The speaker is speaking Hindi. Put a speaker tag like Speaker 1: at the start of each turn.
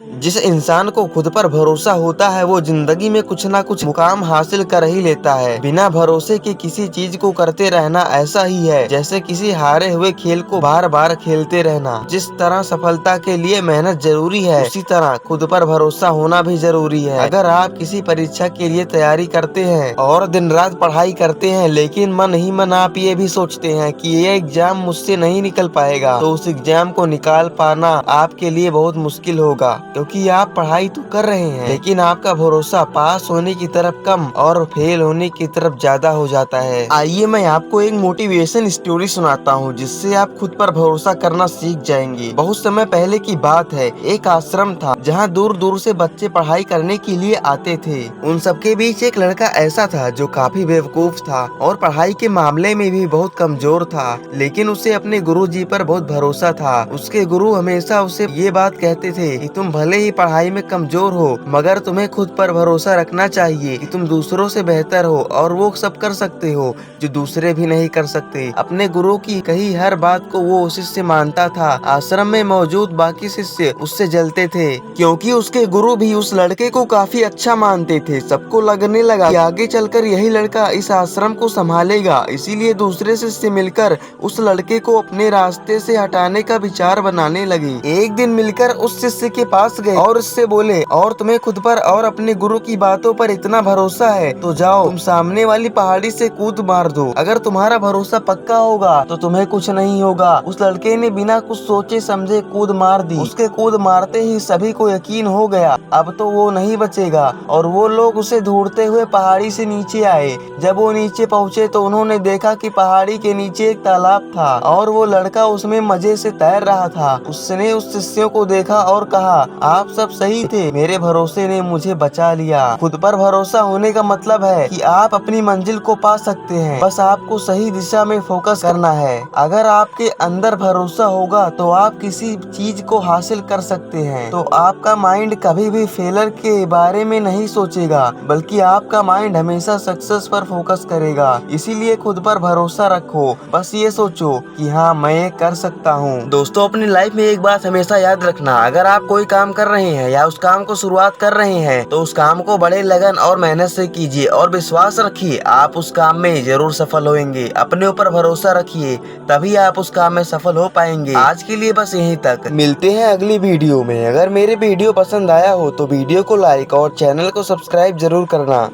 Speaker 1: जिस इंसान को खुद पर भरोसा होता है वो जिंदगी में कुछ ना कुछ मुकाम हासिल कर ही लेता है। बिना भरोसे के किसी चीज को करते रहना ऐसा ही है जैसे किसी हारे हुए खेल को बार बार खेलते रहना। जिस तरह सफलता के लिए मेहनत जरूरी है, उसी तरह खुद पर भरोसा होना भी जरूरी है। अगर आप किसी परीक्षा के लिए तैयारी करते हैं और दिन रात पढ़ाई करते हैं, लेकिन मन ही मन आप ये भी सोचते हैं कि ये एग्जाम मुझसे नहीं निकल पाएगा, तो उस एग्जाम को निकाल पाना आपके लिए बहुत मुश्किल होगा। क्योंकि आप पढ़ाई तो कर रहे हैं, लेकिन आपका भरोसा पास होने की तरफ कम और फेल होने की तरफ ज्यादा हो जाता है। आइए मैं आपको एक मोटिवेशन स्टोरी सुनाता हूँ जिससे आप खुद पर भरोसा करना सीख जाएंगे। बहुत समय पहले की बात है, एक आश्रम था जहाँ दूर दूर से बच्चे पढ़ाई करने के लिए आते थे। उन सबके बीच एक लड़का ऐसा था जो काफी बेवकूफ था और पढ़ाई के मामले में भी बहुत कमजोर था, लेकिन उसे अपने गुरुजी पर बहुत भरोसा था। उसके गुरु हमेशा उसे ये बात कहते थे कि तुम भले ही पढ़ाई में कमजोर हो, मगर तुम्हें खुद पर भरोसा रखना चाहिए कि तुम दूसरों से बेहतर हो और वो सब कर सकते हो जो दूसरे भी नहीं कर सकते। अपने गुरु की कही हर बात को वो शिष्य मानता था। आश्रम में मौजूद बाकी शिष्य उससे जलते थे क्योंकि उसके गुरु भी उस लड़के को काफी अच्छा मानते थे। सबको लगने लगा कि आगे चलकर यही लड़का इस आश्रम को संभालेगा, इसीलिए दूसरे शिष्य मिलकर उस लड़के को अपने रास्ते से हटाने का विचार बनाने लगे। एक दिन मिलकर उस शिष्य के पास गए और उससे बोले, और तुम्हें खुद पर और अपने गुरु की बातों पर इतना भरोसा है तो जाओ तुम सामने वाली पहाड़ी से कूद मार दो। अगर तुम्हारा भरोसा पक्का होगा तो तुम्हें कुछ नहीं होगा। उस लड़के ने बिना कुछ सोचे समझे कूद मार दी। उसके कूद मारते ही सभी को यकीन हो गया अब तो वो नहीं बचेगा, और वो लोग उसे ढूंढते हुए पहाड़ी से नीचे आए। जब वो नीचे पहुँचे तो उन्होंने देखा कि पहाड़ी के नीचे एक तालाब था और वो लड़का उसमें मजे से तैर रहा था। उसने उस शिष्यों को देखा और कहा, आप सब सही थे, मेरे भरोसे ने मुझे बचा लिया। खुद पर भरोसा होने का मतलब है कि आप अपनी मंजिल को पा सकते हैं, बस आपको सही दिशा में फोकस करना है। अगर आपके अंदर भरोसा होगा तो आप किसी चीज को हासिल कर सकते हैं। तो आपका माइंड कभी भी फेलर के बारे में नहीं सोचेगा, बल्कि आपका माइंड हमेशा सक्सेस पर फोकस करेगा। इसीलिए खुद पर भरोसा रखो, बस ये सोचो कि हाँ मैं ये कर सकता हूँ। दोस्तों, अपनी लाइफ में एक बात हमेशा याद रखना, अगर आप कोई काम कर रहे हैं या उस काम को शुरुआत कर रहे हैं तो उस काम को बड़े लगन और मेहनत से कीजिए और विश्वास रखिए आप उस काम में जरूर सफल होंगे। अपने ऊपर भरोसा रखिए, तभी आप उस काम में सफल हो पाएंगे। आज के लिए बस यहीं तक, मिलते हैं अगली वीडियो में। अगर मेरे वीडियो पसंद आया हो तो वीडियो को लाइक और चैनल को सब्सक्राइब जरूर करना।